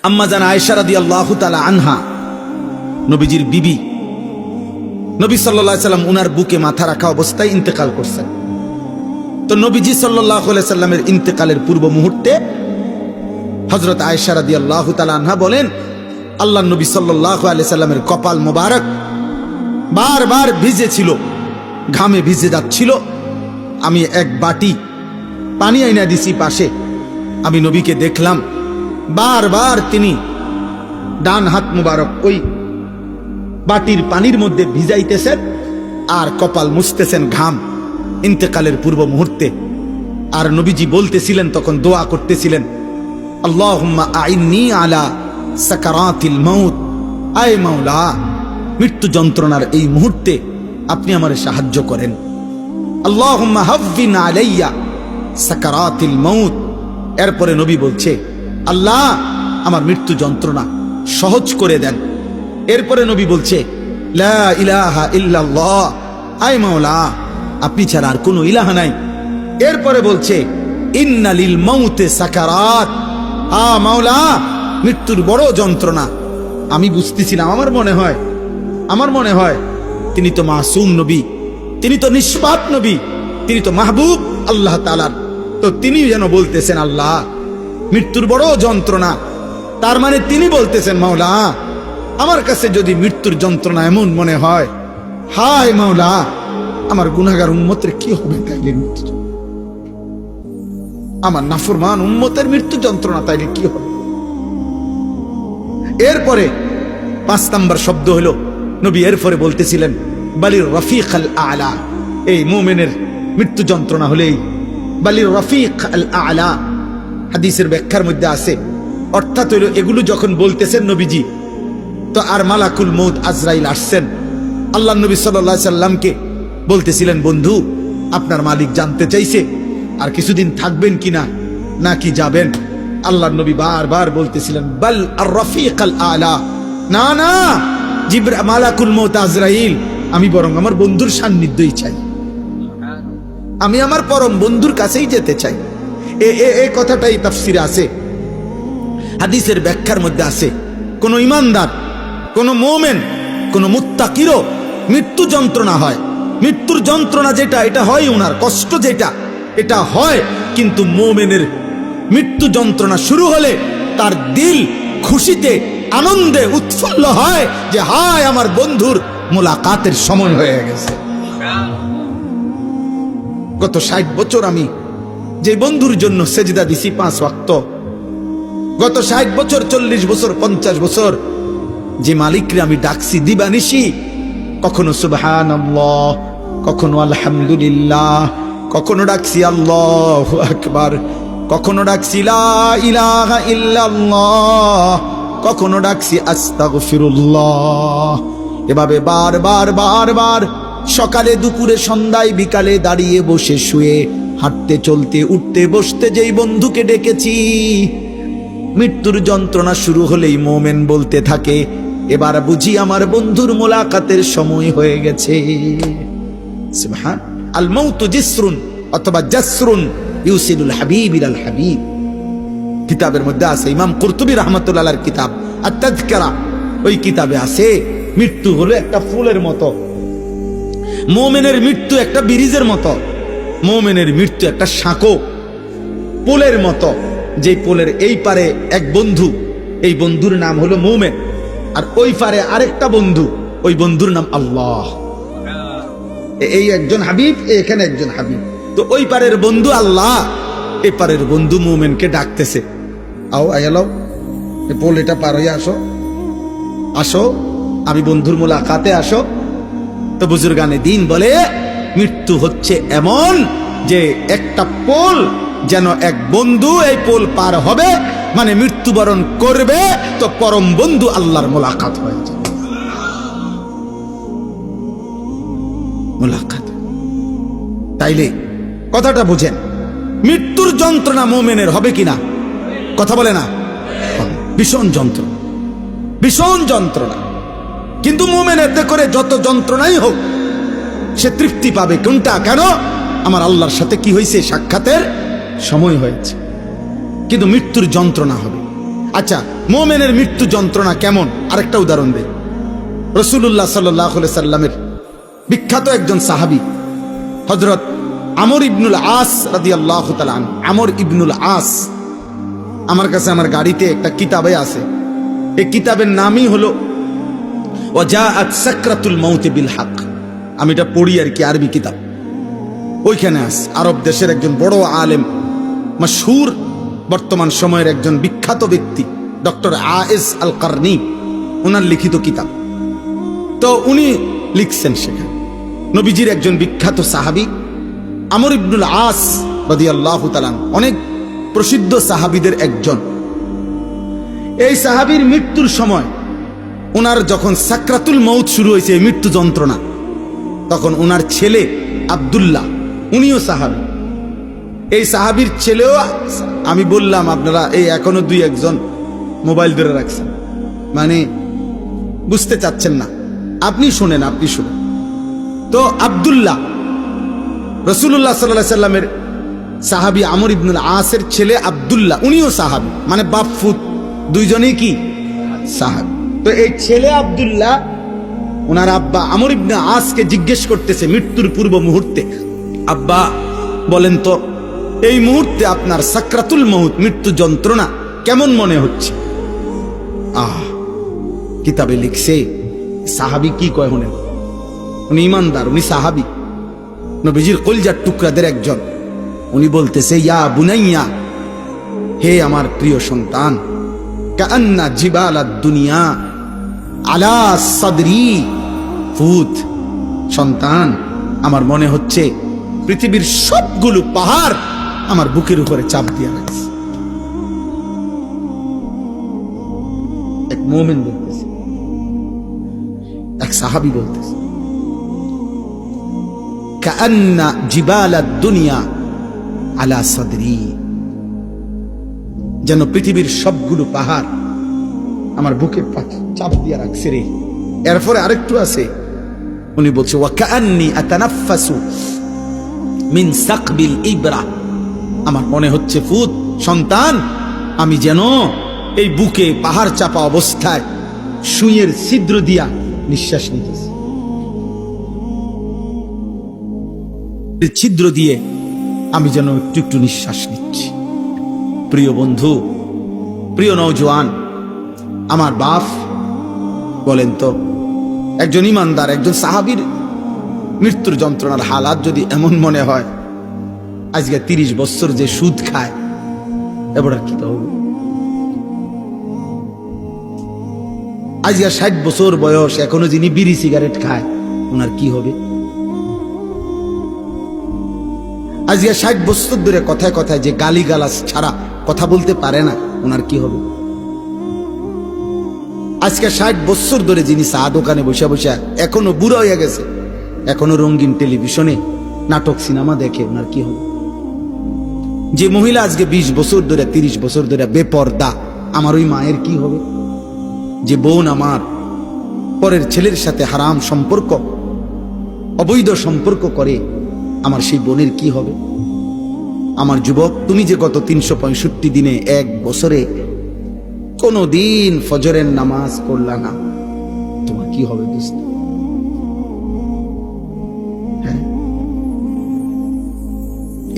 আম্মা জান আয়েশা রাদিয়াল্লাহু তাআলা আনহা, নবীজির বিবি, নবী সাল্লাল্লাহু আলাইহি সাল্লাম উনার বুকে মাথা রাখা অবস্থায় ইন্তেকাল করছেন। তো নবীজি সাল্লাল্লাহু আলাইহি সাল্লামের ইন্তেকালের পূর্ব মুহূর্তে হযরত আয়েশা রাদিয়াল্লাহু তাআলা আনহা বলেন, আল্লাহর নবী সাল্লাল্লাহু আলাইহি সাল্লামের কপাল মোবারক বারবার ভিজে ছিল, ঘামে ভিজে যাচ্ছিল। আমি এক বাটি পানি আইনা দিছি পাশে, আমি নবীকে দেখলাম বারবার তিনি ডান হাত মুবারক ওই বাটির পানির মধ্যে ভিজাইতেছেন আর কপাল মুছতেছেন ঘাম, ইন্তেকালের পূর্ব মুহূর্তে। আর নবীজি বলতেছিলেন, তখন দোয়া করতেছিলেন, আল্লাহুম্মা আইন্নি আলা সাকারাতিল মাউত, আয় মাওলা, মৃত্যু যন্ত্রণার এই মুহূর্তে আপনি আমারে সাহায্য করেন। আল্লাহুম্মা হাফিন আলাইয়া সাকারাতিল মাউত। এরপরে নবী বলছে, আল্লাহ আমার মৃত্যু যন্ত্রণা সহজ করে দেন। এরপরে নবী বলছে, লা ইলাহা ইল্লাল্লাহ, আয় মাওলা, আপনি ছাড়া আর কোনো ইলাহা নাই। এরপরে বলছে, ইন্না লিল মাউতে সাকারাত, মাওলা, মৃত্যুর বড় যন্ত্রণা। আমি বুঝতেছিলাম, আমার মনে হয় তিনি তো মাসুম নবী, তিনি তো নিষ্পাপ নবী, তিনি তো মাহবুব আল্লাহ তাআলার। তো তিনি যেন বলতেছেন, আল্লাহ মৃত্যুর বড় যন্ত্রণা, তার মানে তিনি বলতেছেন, মাওলা আমার কাছে যদি মৃত্যুর যন্ত্রণা এমন মনে হয়, হায় মাওলা, আমার গুনাহগার উম্মতের কি হবে তাইলে? আমার নাফরমান উম্মতের মৃত্যু যন্ত্রণা তাইলে কি হবে? এরপরে 5 নম্বর শব্দ হলো, নবী এরপরে বলতেছিলেন, বালির রফিক আল আলা, এই মুমিনের মৃত্যু যন্ত্রণা হলেই বালির রফিক আল আলা। হাদিসের ব্যাখ্যার মধ্যে আছে, অর্থাৎ হইল এগুলো যখন বলতেছেন নবীজি, তো আর মালাকুল মউত আজরাইল আসছেন, আল্লাহ নবী সাল্লাল্লাহু আলাইহি সাল্লামকে বলতেছিলেন, বন্ধু আপনার মালিক জানতে চাইছে আর কিছুদিন থাকবেন কিনা নাকি যাবেন। আল্লাহর নবী বারবার বলতেছিলেন, বাল আর রফিক আল আলা, না না মালাকুল মউত আজরাইল, আমি বরং আমার বন্ধুর সান্নিধ্যই চাই, আমি আমার পরম বন্ধুর কাছেই যেতে চাই। এই কথাটাই তাফসিরে আছে, হাদিসের ব্যাখ্যার মধ্যে আছে। কোন ইমানদার, কোন মুমিন, কোন মুত্তাকিরও মৃত্যু যন্ত্রণা হয়, মৃত্যুর যন্ত্রণা যেটা এটা হয়, উনার কষ্ট যেটা এটা হয়, কিন্তু মুমিনের মৃত্যু যন্ত্রণা শুরু হলে তার দিল খুশিতে আনন্দে উৎফুল্ল হয় যে হায় আমার বন্ধুর মুলাকাতের সময় হয়ে গেছে। গত 60 বছর আমি যে বন্ধুর জন্য সেজদা দিছি 5 ওয়াক্ত, গত 60 বছর, 40 বছর, 50 বছর যে মালিকরে আমি ডাকছি দিবানিশি, কখনো সুবহানাল্লাহ, কখনো আলহামদুলিল্লাহ, কখনো ডাকছি আল্লাহু আকবার, কখনো ডাকছি লা ইলাহা ইল্লাল্লাহ, কখনো ডাকছি আস্তাগফিরুল্লাহ। এভাবে বারবার সকালে, দুপুরে, সন্ধ্যায়, বিকালে, দাঁড়িয়ে, বসে, শুয়ে, হাঁটতে, চলতে, উঠতে, বসতে যেই বন্ধুকে ডেকেছি, মৃত্যুর যন্ত্রণা শুরু হলেই মোমেন বলতে থাকে, এবার বুঝি আমার বন্ধুর মোলাকাতের সময় হয়ে গেছে। সুবহান আল মাউতু জিসরুন অথবা জাসরুন ইউসিলুল হাবিব ইলাল হাবিব, কিতাবের মধ্যে আছে, ইমাম কুরতুবী রাহমাতুল্লাহ আলাইহির কিতাব আত-তাযকিরা, ওই কিতাবে আছে, মৃত্যু হলো একটা ফুলের মতো, মুমিনের মৃত্যু একটা ব্রিজের মতো, মুমিনের মৃত্যু একটা সাঁকো পোলের মতো, যে পোলের এই পারে এক বন্ধু, এই বন্ধুর নাম হলো মুমিন, আর ওই পারে আরেকটা বন্ধু, ওই বন্ধুর নাম আল্লাহ। এই একজন হাবিব, এখানে একজন হাবিব, তো ওই পারের বন্ধু আল্লাহ, এই পারের বন্ধু মুমিনকে ডাকতেছে, আও আয়ালাও, এই পোল এটা পার হইয়া আসো, আসো আমি বন্ধুর মুলাকাতে আসো। তো বুজুর্গানে দিন বলে, মৃত্যু হচ্ছে এমন যে একটা পোল, যেন এক বন্ধু এই পোল পার হবে মানে মৃত্যুবরণ করবে, তো পরম বন্ধু আল্লাহর মুলাকাত হয়ে যাবে, মুলাকাত। তাইলে কথাটা বুঝেন, মৃত্যুর যন্ত্রণা মুমিনের হবে কিনা? কথা বলে না, ভীষণ যন্ত্রণা, ভীষণ যন্ত্রণা। কিন্তু মুমিন এতে করে যত যন্ত্রণাই হোক সে তৃপ্তি পাবে। কোনটা? কেন? আমার আল্লাহর সাথে কি হয়েছে? সাক্ষাতের সময় হয়েছে। কিন্তু মৃত্যুর যন্ত্রণা হবে। আচ্ছা, মুমিনের মৃত্যু যন্ত্রণা কেমন আরেকটা উদাহরণ দেই। রাসূলুল্লাহ সাল্লাল্লাহু আলাইহি সাল্লামের বিখ্যাত একজন সাহাবী হযরত আমর ইবনুল আস রাদিয়াল্লাহু তাআলা আনহু। আমর ইবনুল আস, আমার কাছে আমার গাড়িতে একটা কিতাবে আছে, এই কিতাবের নামই হলো ওয়াজাআত সাকরাতুল মাউত বিল হক। আমি এটা পড়ি আর কি, আরবি কিতাব। ওইখানে আছে আরব দেশের একজন বড় আলেম, মাশহুর বর্তমান সময়ের একজন বিখ্যাত ব্যক্তি ডক্টর আয়েস আল কারনি, ওনার লিখিত কিতাব। তো উনি লিখছেন সেখানে নবীজির একজন বিখ্যাত সাহাবী আমর ইবনুল আস রাদিয়াল্লাহু তাআলা, অনেক প্রসিদ্ধ সাহাবীদের একজন। এই সাহাবীর মৃত্যুর সময়, ওনার যখন সাকরাতুল মউত শুরু হয়েছে, মৃত্যু যন্ত্রণা, তখন ওনার ছেলে আব্দুল্লাহ, উনিও সাহাবী। এই সাহাবীর ছেলেও, আমি বললাম আপনারা এই এখনো দুই একজন মোবাইল ধরে রাখছেন, মানে বুঝতে চাচ্ছেন না। আপনি শুনেন, আপনি শুনেন। তো আব্দুল্লাহ রাসূলুল্লাহ সাল্লাল্লাহু আলাইহি সাল্লামের সাহাবী আমর ইবনুল আসের ছেলে আব্দুল্লাহ, উনিও সাহাবী, মানে বাপ ফুত দুইজনেই কি সাহাবী। তো এই ছেলে আব্দুল্লাহ ওনার আব্বা আমর ইবনে আসকে জিজ্ঞেস করতেছে মৃত্যুর পূর্ব মুহূর্তে, আব্বা বলেন তো এই মুহূর্তে আপনার সাকরাতুল মউত, মৃত্যু যন্ত্রণা কেমন মনে হচ্ছে? কিতাবে লিখছে সাহাবী কি কয় শুনেন। উনি ইমানদার, উনি সাহাবী, নবীজির কলিজার টুকরাদের একজন। উনি বলতেছে, ইয়া বুনাইয়া, হে আমার প্রিয় সন্তান, কাআন্না জিবালাদ দুনিয়া আলা সাদরি ফুত, সন্তান আমার মনে হচ্ছে পৃথিবীর সবগুলো পাহাড় আমার বুকের উপরে চাপ দিয়ে রাখছে। এক মুমিন বলতেছে, এক সাহাবী বলতেছে, কাআন্না জিবালাদ দুনিয়া আলা সাদরি, যেন পৃথিবীর সবগুলো পাহাড় আমার বুকের চাপ দিয়ে রাখছে রে। এরপরে আরেকটু আছে, উনি বলছে ওয়া কাআন্নী আতানাফাসু মিন সাকবিল ইবরা, আমার মনে হচ্ছে ফুত সন্তান আমি যেন এই বুকে পাহাড় চাপা অবস্থায় সুইয়ের ছিদ্র দিয়া নিঃশ্বাস নিতেছি, ছিদ্র দিয়ে আমি যেন একটু একটু নিঃশ্বাস নিচ্ছি। প্রিয় বন্ধু, প্রিয় নওজোয়ান, আমার বাপ বলেন তো, একজন ইমানদার, একজন সাহাবীর মৃত্যুর যন্ত্রণার হালাত যদি এমন মনে হয়, আজকে 30 বছর যে সুদ খায়, এবার কি তো হবে? আজকে 60 বছর বয়স, এখনো যিনি বিড়ি সিগারেট খায়, ওনার কি হবে? আজকে 60 বছর ধরে কথায় কথায় যে গালিগালাজ ছাড়া কথা বলতে পারে না, ওনার কি হবে? আজকে 60 বছর ধরে যিনি চা দোকানে বসে বসে এখনো বুড়া হয়ে গেছে, এখনো রঙিন টেলিভিশনে নাটক সিনেমা দেখে, ওনার কি হবে? যে মহিলা আজকে 20 বছর ধরে 30 বছর ধরে বেপর্দা, আমার ওই মায়ের কি হবে? যে বোন আমার পরের ছেলের সাথে হারাম সম্পর্ক, অবৈধ সম্পর্ক করে, আমার সেই বোনের কি হবে? আমার যুবক, তুমি যে গত 365 দিনে এক বছরে কোনো দিন ফজরের নামাজ পড়লা না, তোমার কি হবে দোস্ত? হ্যাঁ,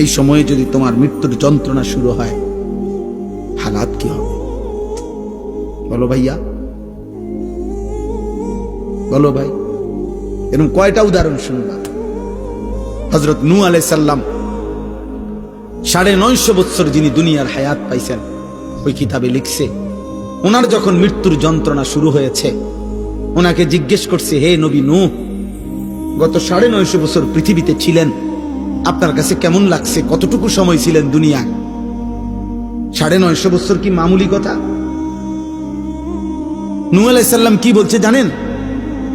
এই সময়ে যদি তোমার মৃত্যুর যন্ত্রণা শুরু হয়, হালাত কি হবে? বলো ভাইয়া, বলো ভাই। এরকম কয়টা উদাহরণ শুনবা? হযরত নূহ আলাইহিস সালাম 950 বছর যিনি দুনিয়ার হায়াত পাইছেন, ওই কিতাবে লিখছে ওনার যখন মৃত্যুর যন্ত্রণা শুরু হয়েছে, ওনাকে জিজ্ঞেস করছে, হে নবী নূহ, গত 950 বছর পৃথিবীতে ছিলেন, আপনার কাছে কেমন লাগছে? কতটুকু সময় ছিলেন দুনিয়ায়? 950 বছর কি মামুলি কথা? নূহ আলাইহিস সালাম কি বলছে জানেন?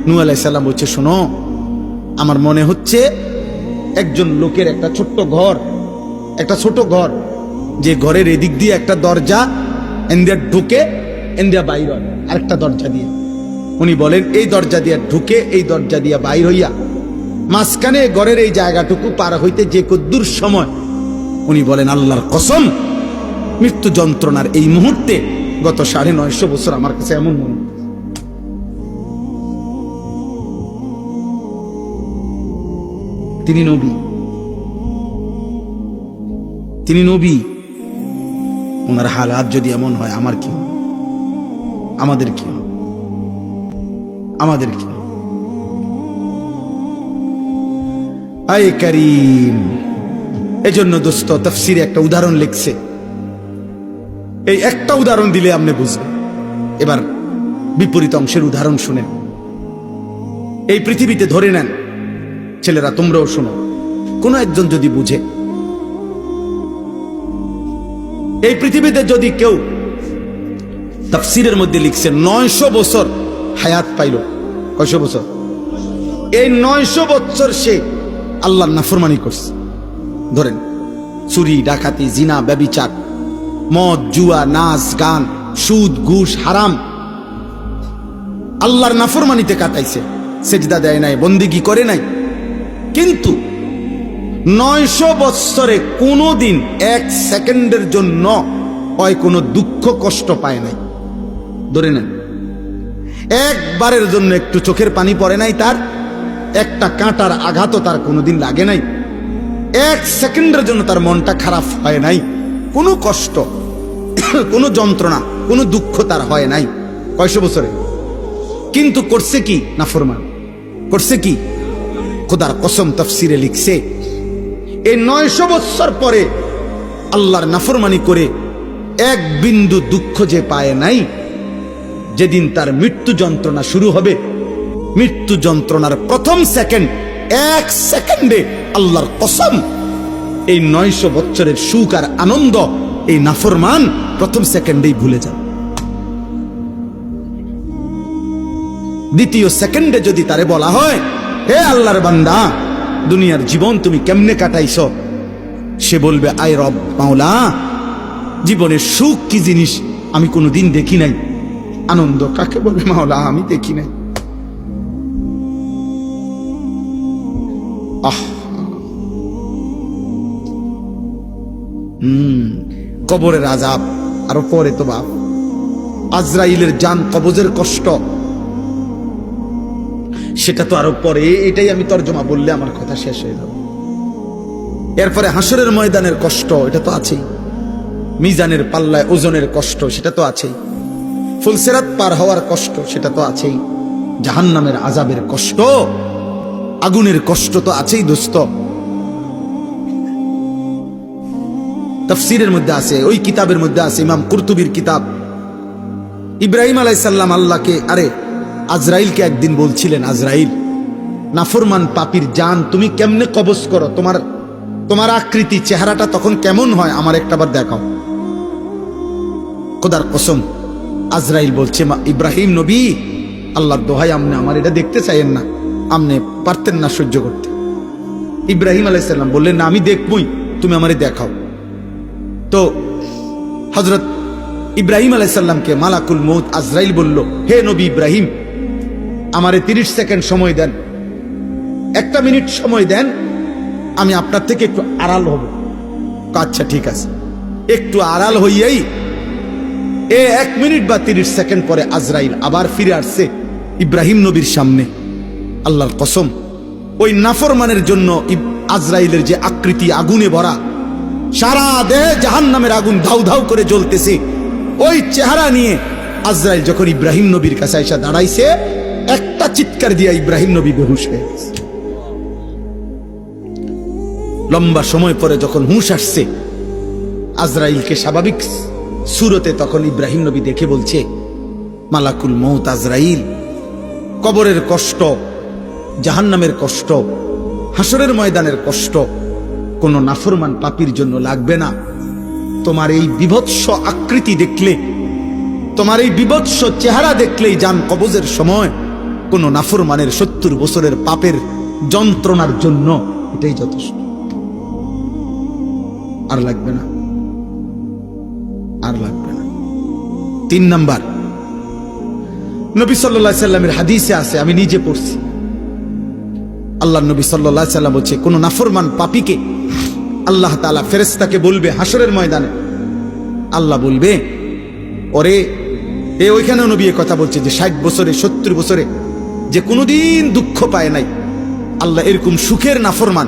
নূহ আলাইহিস সালাম বলছে, শোনো, আমার মনে হচ্ছে একজন লোকের একটা ছোট্ট ঘর, একটা ছোট ঘর, যে ঘরের এদিক দিয়ে একটা দরজা, এন্দিয়া ঢুকে এন্দিয়া বাইর হয় আরেকটা দরজা দিয়ে। উনি বলেন এই দরজা দিয়ে ঢুকে এই দরজা দিয়ে বাইর হইয়া মাঝখানে ঘরের এই জায়গাটুকু পার হইতে যে কদ্দুর সময়, উনি বলেন আল্লাহর কসম, মৃত্যু যন্ত্রণার এই মুহূর্তে গত 950 বছর আমার কাছে এমন মনে হয়। তিনি নবী, তিনি নবী। ওনার হালাত যদি এমন হয়, আমার কি, আমাদের কি, আমাদের কি? আয় করিম। এজন্য দোস্ত তাফসীরে একটা উদাহরণ লিখছে, এই একটা উদাহরণ দিলে আপনি বুঝবেন। এবার বিপরীত অংশের উদাহরণ শুনেন। এই পৃথিবীতে ধরে নেন, ছেলেরা তোমরাও শোনো, কোন একজন যদি বুঝে, এই পৃথিবীতে যদি কেউ, তাফসীরের মধ্যে লিখছে 900 বছর হায়াত পাইল। কয়শো বছর? এই 900 বছর সে আল্লাহর নাফরমানি করছে। ধরেন চুরি, ডাকাতি, জিনা, ব্যভিচার, মদ, জুয়া, নাচ, গান, সুদ, ঘুষ, হারাম, আল্লাহর নাফরমানিতে কাটাইছে। সেজদা দেয় নাই, বন্দিগি করে নাই। কিন্তু 900 বৎসরে কোনোদিন 1 সেকেন্ডের জন্য হয় কোনো দুঃখ কষ্ট পায় নাই। ধরে নেন একবারের জন্য একটু চোখের পানি পড়ে নাই তার, একটা কাঁটার আঘাতও তার কোনোদিন লাগে নাই, 1 সেকেন্ডের জন্য তার মনটা খারাপ হয় নাই, কোনো কষ্ট, কোনো যন্ত্রণা, কোনো দুঃখ তার হয় নাই। কয়শো বছরে? কিন্তু করছে কি? নাফরমান করছে কি? খোদার কসম তাফসীরে লিখছে, এই 900 বছর পরে আল্লাহর নাফরমানি করে 1 বিন্দু দুঃখ যে পায় নাই, যেদিন তার মৃত্যু যন্ত্রণা শুরু হবে, মৃত্যু যন্ত্রণার প্রথম সেকেন্ড, 1 সেকেন্ডে আল্লাহর কসম এই 900 বছরের সুখ আর আনন্দ এই নাফরমান প্রথম সেকেন্ডেই ভুলে যান। দ্বিতীয় সেকেন্ডে যদি তারে বলা হয়, হে আল্লাহর বান্দা, দুনিয়ার জীবন তুমি কেমনে কাটাইছ, সে বলবে, আয় রব মাওলা, জীবনের সুখ কি জিনিস আমি কোনোদিন দেখি নাই, আনন্দ কাকে বলে মাওলা আমি দেখি নাই। কবরের আযাব, আরো পরে তো বাপ আজরাইলের জান কবজের কষ্ট, সেটা তো আরো পরে। এটাই আমি তর্জমা বললে আমার কথা শেষ হয়ে যাবে। এরপরে হাসরের ময়দানের কষ্ট, এটা তো আছেই। মিজানের পাল্লায় ওজনের কষ্ট, সেটা তো আছেই। ফুলসিরাত পার হওয়ার কষ্ট, সেটা তো আছেই। জাহান্নামের আযাবের কষ্ট, আগুনের কষ্ট তো আছেই দোস্ত। তাফসীরের মধ্যে আছে, ওই কিতাবের মধ্যে আছে, ইমাম কুরতুবীর কিতাব। ইব্রাহিম আলাইহিস সালাম আল্লাহকে, আরে আজরাইলকে একদিন বলছিলেন, আজরাইল, নাফরমান পাপীর জান তুমি কেমনে কবজ করো, তোমার আকৃতি চেহারাটা তখন কেমন হয়, আমার একটাবার দেখাও। খোদার কসম আজরাইল বলছে, ইব্রাহিম নবী, আল্লাহর দোহাই, আপনি আমার এটা দেখতে চাইেন না, আপনি পারতেন না সহ্য করতে। ইব্রাহিম আলাইহিস সালাম বললেন, না আমি দেখবই, তুমি আমারে দেখাও। তো হযরত ইব্রাহিম আলাইহিস সালামকে মালাকুল মউত আজরাইল বলল, হে নবী ইব্রাহিম, আমারে 30 সেকেন্ড সময় দেন, 1 মিনিট সময় দেন, আমি আপনার থেকে একটু আড়াল হব। আচ্ছা ঠিক আছে। একটু আড়াল হইয়াই 1 মিনিট বা 30 সেকেন্ড পরে আজরাইল আবার ফিরে আসছে ইব্রাহিম নবীর সামনে। আল্লাহর কসম, ওই নাফরমানের জন্য আজরাইলের যে আকৃতি আগুনে ভরা, সারা দেহ জাহান্নামের আগুন ধাউ ধাউ করে জ্বলতেছে, ওই চেহারা নিয়ে আজরাইল যখন ইব্রাহিম নবীর কাছে এসে দাঁড়াইছে, একটা চিৎকার দিয়া ইব্রাহিম নবী বেহুশ হয়ে গেছে। লম্বা সময় পরে যখন হুঁশ আসছে আজরাইলকে স্বাভাবিক সুরতে, তখন ইব্রাহিম নবী দেখে বলছে, মালাকুল মউত আজরাইল, কবরের কষ্ট, জাহান্নামের কষ্ট, হাসরের ময়দানের কষ্ট কোন নাফরমান পাপীর জন্য লাগবে না। তোমার এই বিভৎস আকৃতি দেখলে, তোমার এই বিভৎস চেহারা দেখলেই জান কবজের সময় কোন নাফরমানের 70 বছরের পাপের যন্ত্রণার জন্য এটাই যথেষ্ট, আর লাগবে না, আর লাগবে না। 3 নাম্বার, নবী সাল্লাল্লাহু আলাইহি সাল্লামের হাদিসে আছে, আমি নিজে পড়ছি, আল্লাহর নবী সাল্লাল্লাহু আলাইহি সাল্লাম বলছে, কোন নাফরমান পাপীকে আল্লাহ তাআলা ফেরেশতাকে বলবে হাসরের ময়দানে, আল্লাহ বলবে, ওরে ওইখানেও নবী কথা বলছে যে 60 বছরে 70 বছরে যে কোনোদিন দুঃখ পায় নাই, আল্লাহ এরকম সুখের নাফরমান।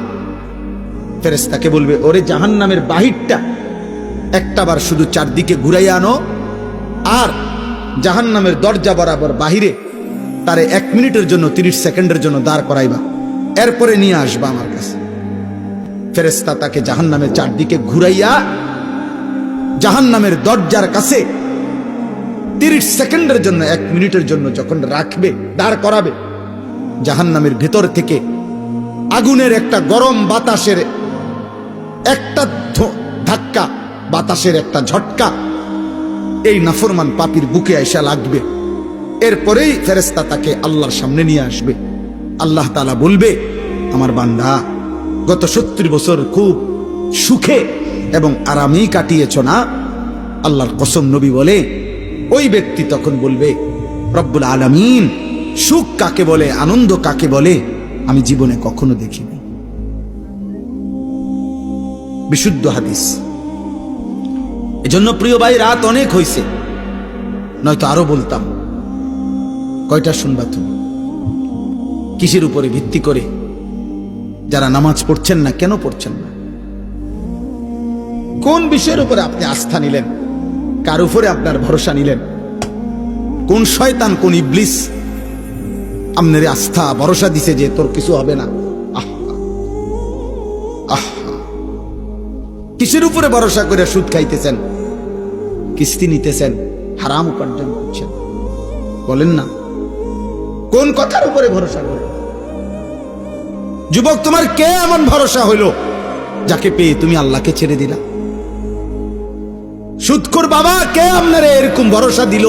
ফেরেশতাকে বলবে, ওরে জাহান্নামের বাহিরটা একটাবার শুধু চারদিকে ঘুরাইয়া আনো, আর জাহান্নামের দরজা বরাবর বাহিরে তারে 1 মিনিটের জন্য 30 সেকেন্ডের জন্য দাঁড় করাইবা, এরপরে নিয়ে আসবা আমার কাছে। ফেরেশতা তাকে জাহান্নামের চারদিকে ঘুরাইয়া জাহান্নামের দরজার কাছে 30 সেকেন্ডের জন্য 1 মিনিটের জন্য যখন রাখবে, দাঁড় করাবে, জাহান্নামের ভেতর থেকে আগুনের একটা গরম বাতাসের একটা ধাক্কা, বাতাসের একটা ঝটকা এই নাফরমান পাপীর বুকে আইসা লাগবে। এরপরেই ফেরেশতা তাকে আল্লাহর সামনে নিয়ে আসবে। আল্লাহ তাআলা বলবে, আমার বান্দা গত 70 বছর খুব সুখে এবং আরামেই কাটিয়েছ না? আল্লাহর কসম, নবী বলে, ওই ব্যক্তি তখন বলবে, রব্বুল আলামিন সুখ কাকে বলে, আনন্দ কাকে বলে আমি জীবনে কখনো দেখিনি। বিশুদ্ধ হাদিস। এজন্য প্রিয় ভাই, রাত অনেক হয়েছে, নয়তো আরো বলতাম। কয়টা শুনবা তুমি? কিসের উপরে ভিত্তি করে যারা নামাজ পড়ছেন না, কেন পড়ছেন না? কোন বিষয়ের উপরে আপনি আস্থা নিলেন? কার উপরে আপনার ভরসা নিলেন? কোন শয়তান, কোন ইবলিস আপনার আস্থা ভরসা দিছে যে তোর কিছু হবে না? কিসের উপরে ভরসা করে সুদ খাইতেছেন, কিস্তি নিতেছেন, হারাম উপার্জন করছেন? বলেন না, কোন কথার উপরে ভরসা করে? যুবক, তোমার কে এমন ভরসা হইল যাকে পেয়ে তুমি আল্লাহকে ছেড়ে দিলা? সুদখোর বাবা, কে আপনারে এরকম ভরসা দিল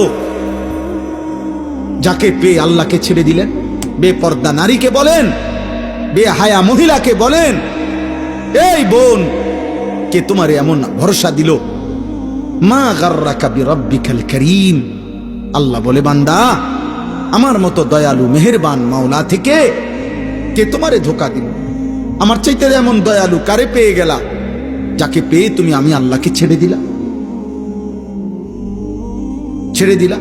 যাকে পেয়ে আল্লাহকে ছেড়ে দিলেন? বেপর্দা নারীকে বলেন, বেহায়া মহিলাকে বলেন, এই বোন, কে তোমারে এমন ভরসা দিল? মা গাররাকা বিরাব্বিকাল কারীম। আল্লাহ বলে, বান্দা, আমার মতো দয়ালু মেহেরবান মাওলা থেকে কে তোমারে ধোঁকা দিল? আমার চাইতে এমন দয়ালু কারে পেয়ে গেলা যাকে পেয়ে তুমি আমি আল্লাহকে ছেড়ে দিলা? ছেড়ে দিলা।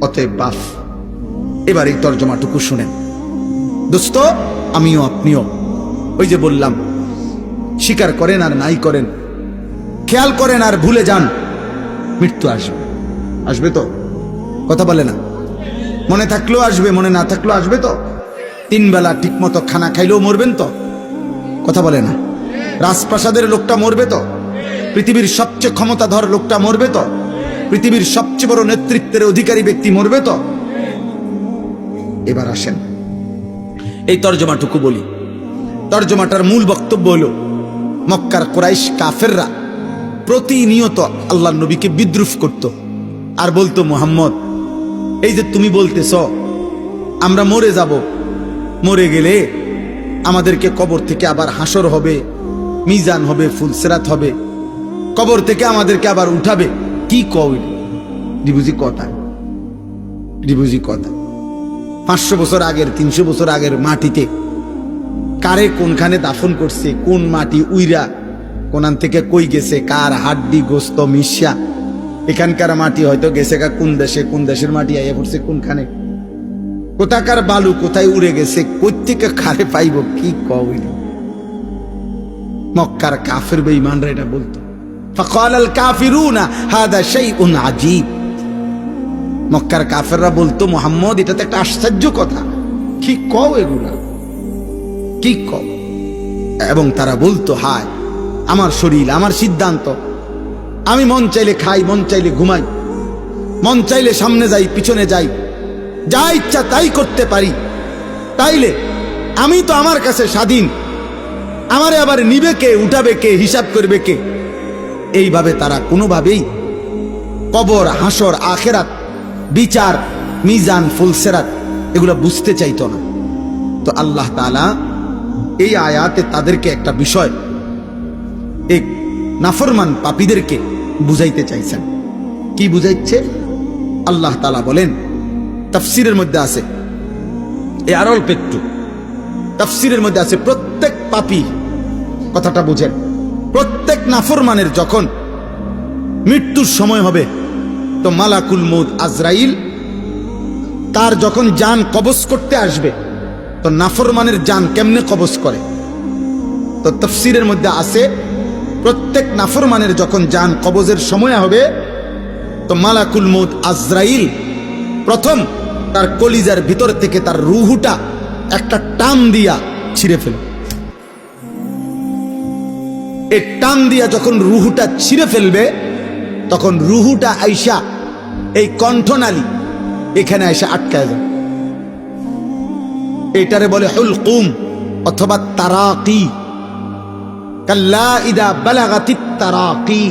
অতএব বাপ, এবার এই তর্জমাটুকু শুনেন দোস্ত, আমিও আপনিও। ওই যে বললাম, স্বীকার করেন আর নাই করেন, খেয়াল করেন আর ভুলে যান, মৃত্যু আসবে। আসবে তো? কথা বলে না? মনে থাকলেও আসবে, মনে না থাকলেও আসবে তো? 3 বেলা ঠিক মতো খানা খাইলেও মরবেন তো? কথা বলে না? রাজপ্রাসাদের লোকটা মরবে তো? পৃথিবীর সবচেয়ে ক্ষমতাধর লোকটা মরবে তো? পৃথিবীর সবচেয়ে বড় নেতৃত্বের অধিকারী ব্যক্তি মরবে তো? এবার আসেন এই তর্জমাটুকু বলি। তর্জমাটার মূল বক্তব্য হলো, মক্কার কুরাইশ কাফেররা প্রতিনিয়ত আল্লাহর নবীকে বিদ্রুপ করত আর বলতো, মুহাম্মদ, এই যে তুমি বলতেছ আমরা মরে যাব, মরে গেলে আমাদেরকে কবর থেকে আবার হাসর হবে, মিজান হবে, ফুলসেরাত হবে, কবর থেকে আমাদেরকে আবার উঠাবে, কি কই ডিবুজি কথা, ডিবুজি কথা। 500 বছর আগের, 300 বছর আগের মাটিতে কারে কোনখানে দাফন করছে, কোন মাটি উইরা কোনান থেকে কই গেছে, কার হাড্ডি গোস্ত মিশা, এখানকার মাটি হয়তো গেছে কোন দেশে, কোন দেশের মাটি আইয়া পড়ছে কোনখানে, কোথাকার বালু কোথায় উড়ে গেছে, কই থেকে কারে পাইব, কি কই। মক্কার কাফের বেঈমানরা এটা বলতো। ফাকালাল কাফিরুনা হাদা শাইউন আজীব। মক্কার কাফেররা বলতো, মুহাম্মদ, এটা তো একটা আশ্চর্য কথা, কি কও এগুলা, কি কও। এবং তারা বলতো, হায় আমার শরীর, আমার সিদ্ধান্ত, আমি মন চাইলে খাই, মন চাইলে ঘুমাই, মন চাইলে সামনে যাই, পিছনে যাই, যা ইচ্ছা তাই করতে পারি, তাইলে আমি তো আমার কাছে স্বাধীন, আমারে আবার নিবে কে, উঠাবে কে, হিসাব করবে কে? এইভাবে তারা কোনোভাবেই কবর, হাসর, আখেরাত, বিচার, মিজান, ফুলসেরাত এগুলো বুঝতে চাইতো না। তো আল্লাহ তাআলা এই আয়াতে তাদেরকে একটা বিষয়, এক নাফরমান পাপীদেরকে বুঝাইতে চাইছেন। কি বুঝাইছে? আল্লাহ তাআলা বলেন, তাফসীরের মধ্যে আছে, এই আর অল্প একটু তাফসীরের মধ্যে আছে, প্রত্যেক পাপী, কথাটা বুঝেন, প্রত্যেক নাফরমানের যখন মৃত্যুর সময় হবে তো মালাকুল মউত আজরাইল তার যখন জান কবজ করতে আসবে, তো নাফরমানের জান কেমনে কবজ করে? তো তাফসীরের মধ্যে আছে, প্রত্যেক নাফরমানের যখন জান কবজের সময় হবে, তো মালাকুল মউত আজরাইল প্রথম তার কলিজার ভিতর থেকে তার রুহুটা একটা টান দিয়া ছিঁড়ে ফেলে। এই টান দিয়া যখন রুহুটা ছিঁড়ে ফেলবে, তখন রুহুটা আইসা এই কণ্ঠনালী এখানে আইসা আটকায় যায়। এটারে বলে হুলকুম অথবা তারাকি, কাল্লা ইদা বালাগাতিত তারাকি,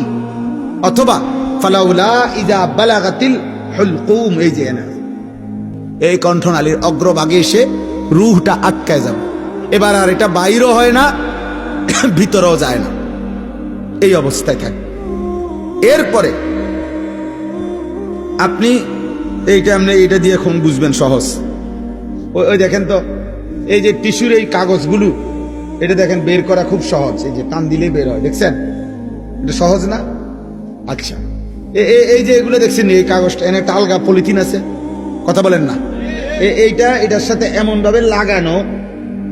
অথবা ফালাউলা ইদা বালাগাতিল হুলকুম। এই যে না, এই কণ্ঠনালীর অগ্রভাগে এসে রুহটা আটকায় যাবে। এবার আর এটা বাইরও হয় না, ভিতরেও যায় না, এই অবস্থায় থাকে। এরপরে আপনি এইটা দিয়ে এখন বুঝবেন সহজ। ওই দেখেন তো, এই যে টিস্যুর এই কাগজগুলো, এটা দেখেন বের করা খুব সহজ, এই যে টান দিলেই বের হয়, দেখছেন? এটা সহজ না? আচ্ছা, এই যে এগুলো দেখছেন, এই কাগজটা এনে একটা আলগা পলিথিন আছে, কথা বলেন না? এটার সাথে এমন ভাবে লাগানো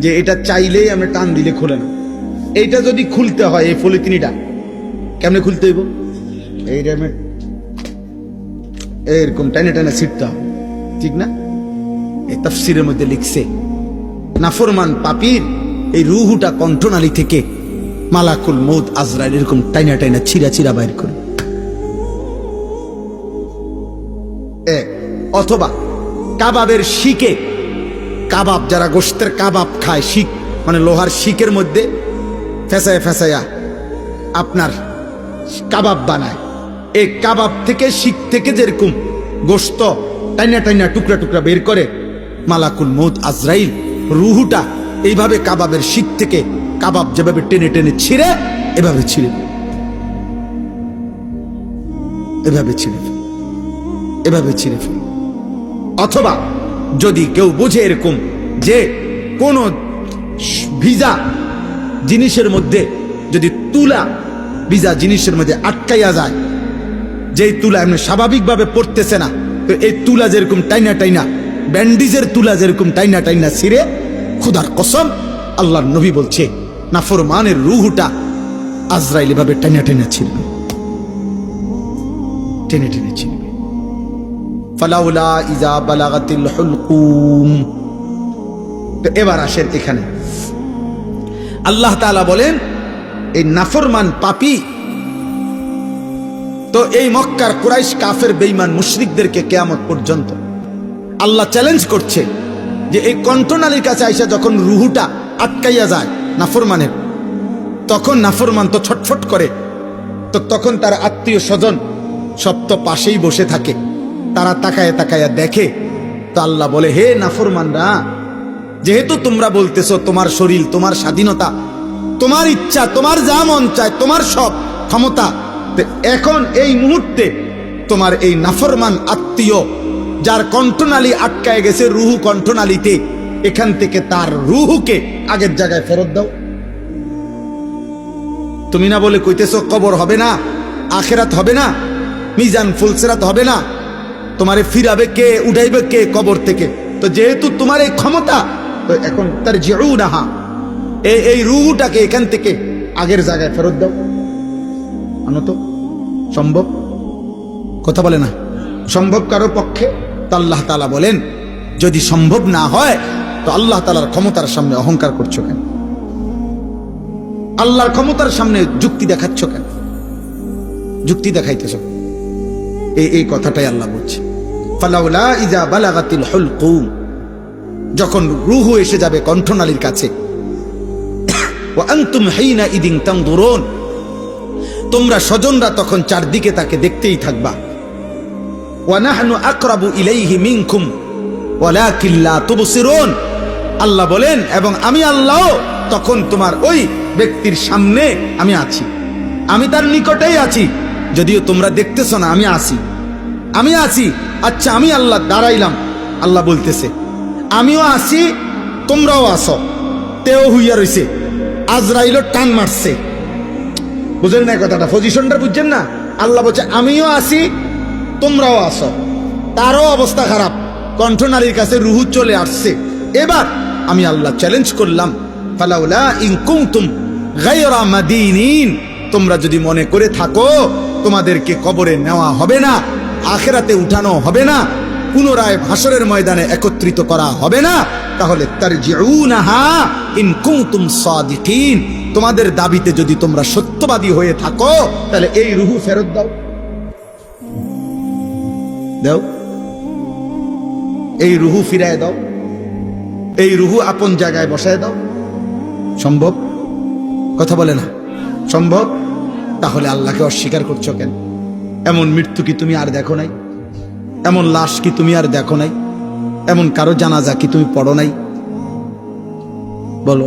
যে এটা চাইলেই আমরা টান দিলে খুলে না। এইটা যদি খুলতে হয়, এই পলিথিনটা কেমনে খুলতে হইব? এইটা এরকম টানে টানে ছিটতে হবে, ঠিক না? এই তাফসীরের মধ্যে লিখছে, নাফরমান পাপীর এই রুহুটা কণ্ঠনালী থেকে মালাকুল মউত আজরাইল এরকম টাইনা টাইনা ছিঁড়া ছিঁড়া বাইর করে। অথবা কাবাবের শিকে, কাবাব যারা গোশতের কাবাব খায়, শিক মানে লোহার শিকের মধ্যে ফেসায়া ফেসায়া আপনার কাবাব বানায়, এই কাবাব থেকে শিক থেকে যেরকম গোশত টাইনা টাইনা টুকরা টুকরা বের করে, মালাকুল মউত আজরাইল রুহুটা এইভাবে কাবাবের শিক থেকে কাবাব যেভাবে টেনে টেনে ছিঁড়ে, এভাবে ছিঁড়ে, এভাবে ছিঁড়ে ফেলে, এভাবে ছিঁড়ে ফেলে। অথবা যদি কেউ বুঝে এরকম যে কোন ভিজা জিনিসের মধ্যে যদি তুলা ভিজা জিনিসের মধ্যে আটকাইয়া যায়, যেই তুলা এমনি স্বাভাবিকভাবে পড়তেছে না, তো এই তুলা যেরকম টাইনা টাইনা, ব্যান্ডিজের তুলা যেরকম টাইনা টাইনা ছিঁড়ে, খুদার কসম আল্লাহর নবী বলছে নাফরমানের রুহুটা আজরাইল এভাবে টাইনা টাইনা ছিঁড়বে, টেনে টেনে ছিঁড়বে। ফালাউলা ইজা বালাগাতিল হুলকুম। তো এবার আসেন এখানে, আল্লাহ তাআলা বলেন এই নাফরমান পাপী, তো এই মক্কার কুরাইশ কাফের বেঈমান মুশরিকদেরকে কিয়ামত পর্যন্ত আল্লাহ চ্যালেঞ্জ করছে যে এই কণ্ঠনালীর কাছে আইসা যখন রুহুটা আটকাইয়া যায় নাফরমানের, তখন নাফরমান তো ছটফট করে, তো তখন তার আত্মীয় স্বজন সব তো পাশেই বসে থাকে, তারা তাকায় তাকায়া দেখে। তো আল্লাহ বলে, হে নাফরমানরা, যেহেতু তোমরা বলতেছো তোমার শরীর, তোমার স্বাধীনতা, তোমার ইচ্ছা, তোমার যা মন চায়, তোমার সব ক্ষমতা, এখন এই মুহূর্তে তোমার এই নাফরমান আত্মীয় যার কণ্ঠনালী আটকায় গেছে রুহু কণ্ঠনালীতে, এখান থেকে তার রুহুকে আগের জায়গায় ফেরত দাও। তুমি না বলে কইতেছো কবর হবে না, আখেরাত হবে না, মিজান ফুলসিরাত হবে না, তোমারে ফিরাবে কে, উঠাইবে কে কবর থেকে? তো যেহেতু তোমার এই ক্ষমতা, তো এখন তার জিউনাহা, এই রুহুটাকে এখান থেকে আগের জায়গায় ফেরত দাও। আনো তো, সম্ভব? কথা বলে না সম্ভব কারো পক্ষে? তো আল্লাহ তাআলা বলেন, যদি সম্ভব না হয় তো আল্লাহ তাআলার ক্ষমতার সামনে অহংকার করছো কেন? আল্লাহর ক্ষমতার সামনে যুক্তি দেখাচ্ছ কেন? যুক্তি দেখাইতেছ, এই কথাটাই আল্লাহ বলছে। ফালাউলা ইজা বালাগাতিল হুলকুম, যখন রূহু এসে যাবে কণ্ঠনালীর কাছে, ওয়া আনতুম হিনা ইদিন তানদুরুন, তোমরা স্বজনরা তখন চারদিকে তাকে দেখতেই থাকবা। ওয়া নাহনু আকরাবু ইলাইহি মিনকুম ওয়ালাকিন লা তুবসিরুন, আল্লাহ বলেন, এবং আমি আল্লাহ তখন তোমার ওই ব্যক্তির সামনে আমি আছি, আমি তার নিকটেই আছি, যদিও তোমরা দেখতেছ না, আমি আছি, আমি আছি। আচ্ছা, আমি আল্লাহ দাঁড়াইলাম, আল্লাহ বলতেছে আমিও আছি, তোমরাও আসো। তেও হইয়া রইছে, আজরাইলও টান মারছে, বুঝেন না কথাটা? পজিশনটা বুঝছেন না? আল্লাহ বলছে আমিও আছি, তোমরাও আসো, তারও অবস্থা খারাপ, কণ্ঠনালীর কাছে রুহু চলে আসছে। এবার আমি আল্লাহ চ্যালেঞ্জ করলাম, ফালাউলা ইন কুনতুম গায়রা মাদিনিন, তোমরা যদি মনে করে থাকো তোমাদেরকে কবরে নেওয়া হবে না, আখিরাতে উঠানো হবে না, পুনরায় হাসরের ময়দানে একত্রিত করা হবে না, তাহলে তারজিউনাহা ইন কুনতুম সাদিকিন, তোমাদের দাবিতে যদি তোমরা সত্যবাদী হয়ে থাকো তাহলে এই রুহু ফেরত দাও। দাও, এই রুহু ফিরায় দাও, এই রুহু আপন জায়গায় বসায় দাও। সম্ভব? কথা বলে না সম্ভব? তাহলে আল্লাহকে অস্বীকার করছো কেন? এমন মৃত্যু কি তুমি আর দেখো নাই? এমন লাশ কি তুমি আর দেখো নাই? এমন কারো জানাজা কি তুমি পড়ো নাই? বলো,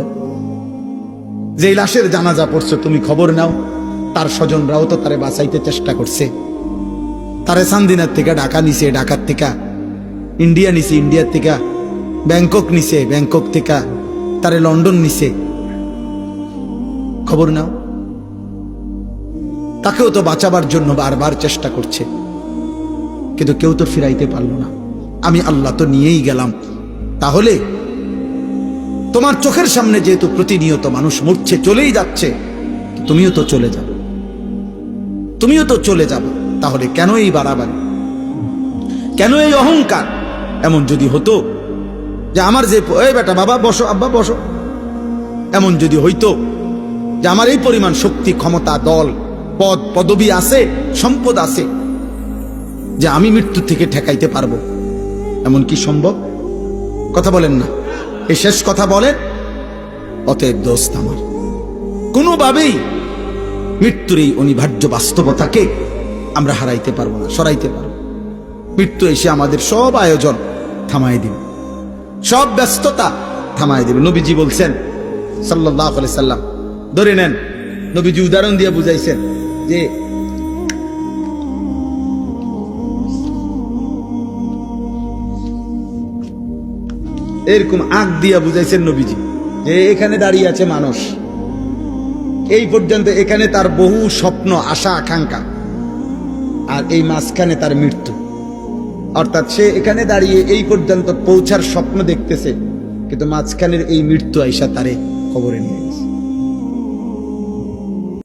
যে লাশের জানাজা পড়ছো তুমি খবর নাও, তার স্বজনরাও তো তারে বাঁচাইতে চেষ্টা করছে, তারে সান্দিনার থেকে ঢাকা নিছে, ঢাকার থেকে ইন্ডিয়া নিছে, ইন্ডিয়ার থেকে ব্যাংকক নিছে, ব্যাংকক থেকে তারে লন্ডন নিছে, খবর নাও। তাকেও তো বাঁচাবার জন্য বারবার চেষ্টা করছে, কিন্তু কেউ তো ফিরাইতে পারলো না। আমি আল্লাহ তো নিয়েই গেলাম। তাহলে তোমার চোখের সামনে যেহেতু প্রতিনিয়ত মানুষ মরছে, চলেই যাচ্ছে, তুমিও তো চলে যাবে, তুমিও তো চলে যাবে। তাহলে কেন এই বাড়াবাড়ি, কেন এই অহংকার? এমন যদি হতো যে আমার যে, এই বেটা বাবা বসো, আব্বা বসো, এমন যদি হইতো যে আমার এই পরিমাণ শক্তি, ক্ষমতা, দল, পদ, পদবী আছে, সম্পদ আছে, যে আমি মৃত্যু থেকে ঠেকাইতে পারবো, এমন কি সম্ভব? কথা বলেন না, এই শেষ কথা বলেন। অতএব দোস্ত আমার, কোনোভাবেই মৃত্যুর এই অনিবার্য বাস্তবতাকে আমরা হারাইতে পারবো না, সরাইতে পারবো। মৃত্যু এসে আমাদের সব আয়োজন থামাই দিবে, সব ব্যস্ততা থামাই দিবে। নবীজি বলছেন সাল্লাল্লাহু আলাইহি সাল্লাম, ধরে নেন, নবীজি উদাহরণ দিয়ে বুঝাইছেন যে এরকম আগ দিয়া বুঝাইছেন নবীজি যে এখানে দাঁড়িয়ে আছে মানুষ, এই পর্যন্ত এখানে তার বহু স্বপ্ন, আশা, আকাঙ্ক্ষা, আর এই মাঝখানে তার মৃত্যু। অর্থাৎ সে এখানে দাঁড়িয়ে এই পর্যন্ত পৌঁছার স্বপ্ন দেখতেছে, কিন্তু মাঝখানের এই মৃত্যু আইসা তারে খবরে নিয়ে গেছে।